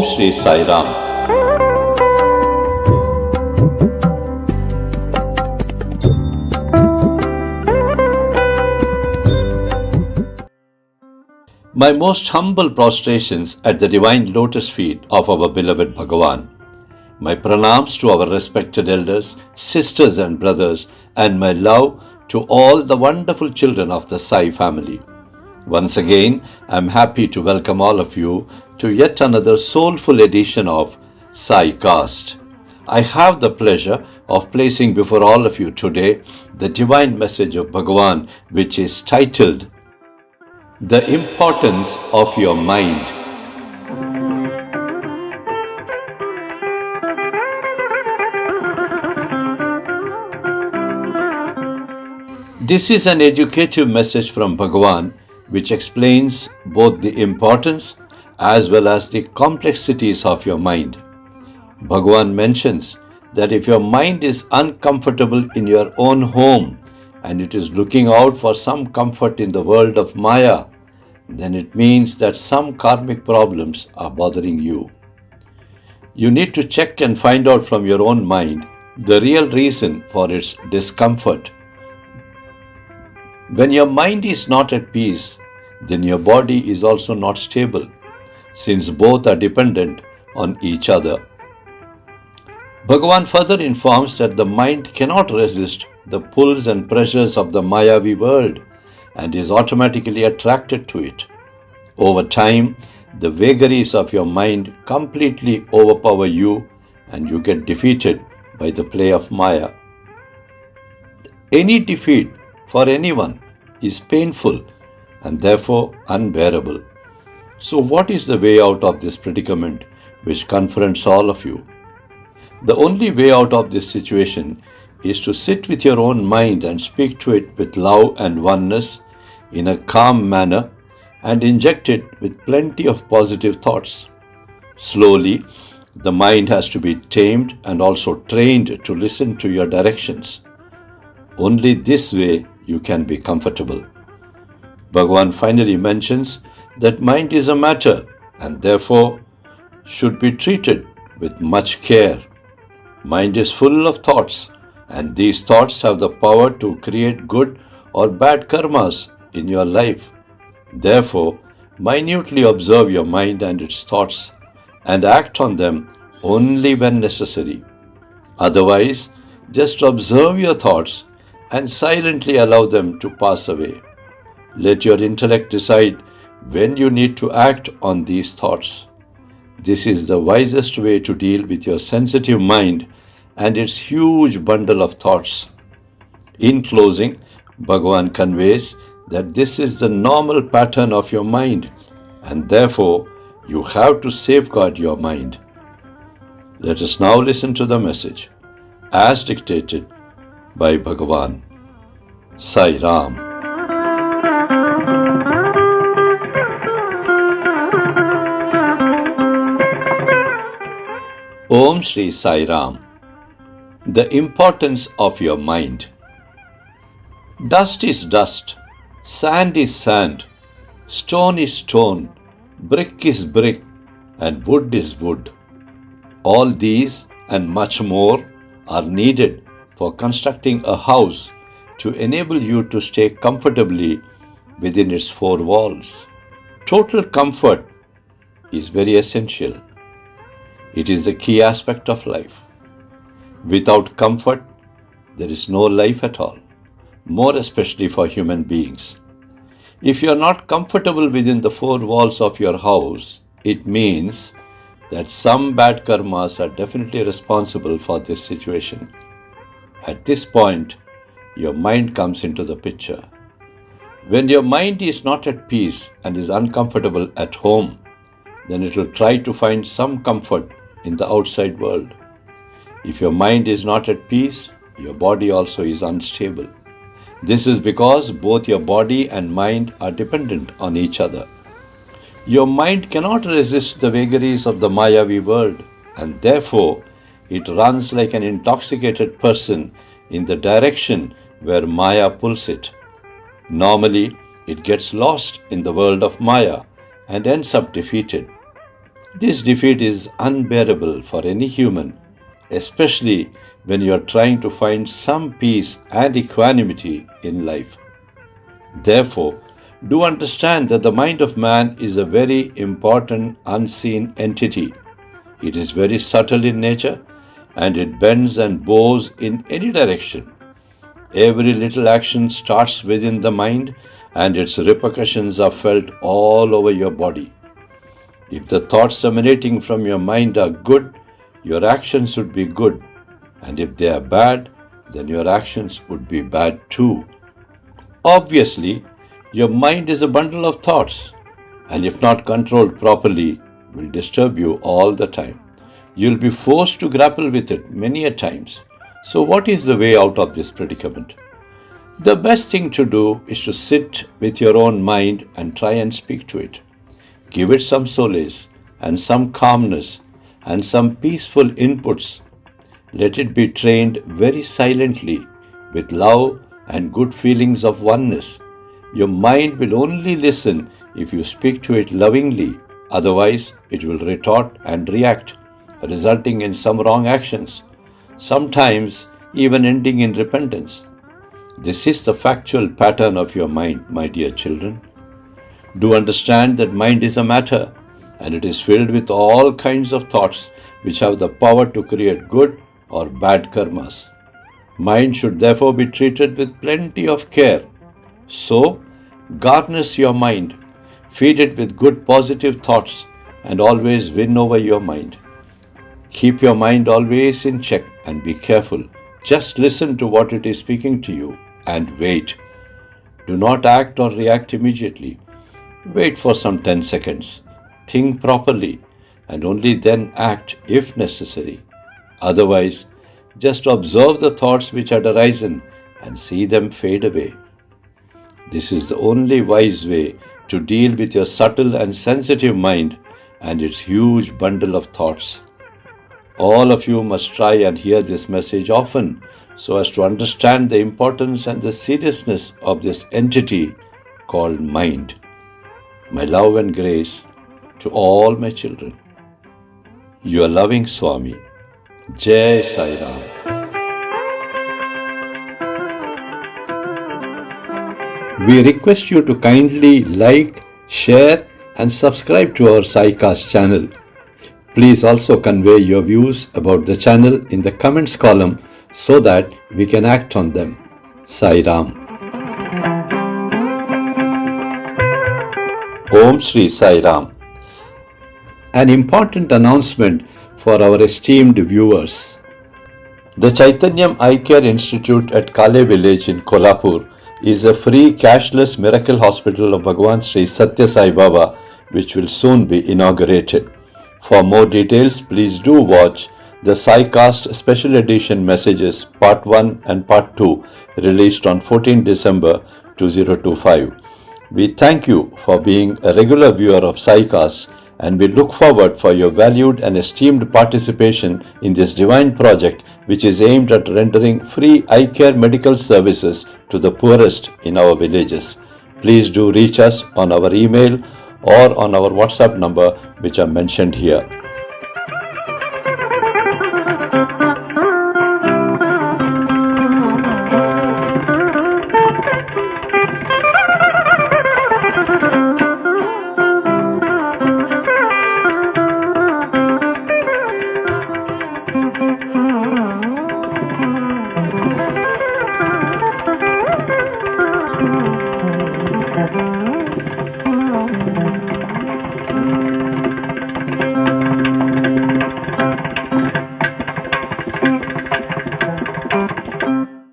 Shri Sai Ram. My most humble prostrations at the divine lotus feet of our beloved Bhagawan. My pranams to our respected elders, sisters and brothers, and my love to all the wonderful children of the Sai family. Once again, I am happy to welcome all of you to yet another soulful edition of SAICAST. I have the pleasure of placing before all of you today the divine message of Bhagawan, which is titled The Importance of Your Mind. This is an educative message from Bhagawan which explains both the importance as well as the complexities of your mind. Bhagawan mentions that if your mind is uncomfortable in your own home and it is looking out for some comfort in the world of Maya, then it means that some karmic problems are bothering you. You need to check and find out from your own mind the real reason for its discomfort. When your mind is not at peace, then your body is also not stable, since both are dependent on each other. Bhagavan further informs that the mind cannot resist the pulls and pressures of the Mayavi world and is automatically attracted to it. Over time, the vagaries of your mind completely overpower you and you get defeated by the play of Maya. Any defeat for anyone is painful and therefore unbearable. So what is the way out of this predicament which confronts all of you? The only way out of this situation is to sit with your own mind and speak to it with love and oneness in a calm manner and inject it with plenty of positive thoughts. Slowly, the mind has to be tamed and also trained to listen to your directions. Only this way you can be comfortable. Bhagavan finally mentions that mind is a matter and therefore should be treated with much care. Mind is full of thoughts and these thoughts have the power to create good or bad karmas in your life. Therefore, minutely observe your mind and its thoughts and act on them only when necessary. Otherwise, just observe your thoughts and silently allow them to pass away. Let your intellect decide when you need to act on these thoughts. This is the wisest way to deal with your sensitive mind and its huge bundle of thoughts. In closing, Bhagavan conveys that this is the normal pattern of your mind and therefore you have to safeguard your mind. Let us now listen to the message as dictated by Bhagavan. Sai Ram. Om Shri Sai Ram. The importance of your mind. Dust is dust, sand is sand, stone is stone, brick is brick, and wood is wood. All these and much more are needed for constructing a house to enable you to stay comfortably within its four walls. Total comfort is very essential. It is the key aspect of life. Without comfort, there is no life at all, more especially for human beings. If you are not comfortable within the four walls of your house, it means that some bad karmas are definitely responsible for this situation. At this point, your mind comes into the picture. When your mind is not at peace and is uncomfortable at home, then it will try to find some comfort in the outside world. If your mind is not at peace, your body also is unstable. This is because both your body and mind are dependent on each other. Your mind cannot resist the vagaries of the Mayavi world, and therefore it runs like an intoxicated person in the direction where Maya pulls it. Normally, it gets lost in the world of Maya and ends up defeated. This defeat is unbearable for any human, especially when you are trying to find some peace and equanimity in life. Therefore, do understand that the mind of man is a very important unseen entity. It is very subtle in nature and it bends and bows in any direction. Every little action starts within the mind and its repercussions are felt all over your body. If the thoughts emanating from your mind are good, your actions would be good, and if they are bad, then your actions would be bad too. Obviously, your mind is a bundle of thoughts, and if not controlled properly, will disturb you all the time. You'll be forced to grapple with it many a times. So what is the way out of this predicament? The best thing to do is to sit with your own mind and try and speak to it. Give it some solace and some calmness and some peaceful inputs. Let it be trained very silently with love and good feelings of oneness. Your mind will only listen if you speak to it lovingly, otherwise, it will retort and react, resulting in some wrong actions, sometimes even ending in repentance. This is the factual pattern of your mind, my dear children. Do understand that mind is a matter and it is filled with all kinds of thoughts which have the power to create good or bad karmas. Mind should therefore be treated with plenty of care. So, garnish your mind, feed it with good positive thoughts, and always win over your mind. Keep your mind always in check and be careful. Just listen to what it is speaking to you and wait. Do not act or react immediately. Wait for some 10 seconds. Think properly and only then act if necessary. Otherwise, just observe the thoughts which had arisen and see them fade away. This is the only wise way to deal with your subtle and sensitive mind and its huge bundle of thoughts. All of you must try and hear this message often so as to understand the importance and the seriousness of this entity called mind. My love and grace to all my children. Your loving Swami. Jai Sai Ram. We request you to kindly like, share and subscribe to our SAICAST channel. Please also convey your views about the channel in the comments column so that we can act on them. Sai Ram. Om Shri Sai Ram. An important announcement for our esteemed viewers. The Chaitanyam Eye Care Institute at Kale village in Kolhapur is a free cashless miracle hospital of Bhagawan Sri Sathya Sai Baba, which will soon be inaugurated. For more details, please do watch the SAICAST Special Edition Messages Part 1 and Part 2 released on 14 December 2025. We thank you for being a regular viewer of SAICAST and we look forward for your valued and esteemed participation in this divine project which is aimed at rendering free eye care medical services to the poorest in our villages. Please do reach us on our email or on our WhatsApp number which are mentioned here.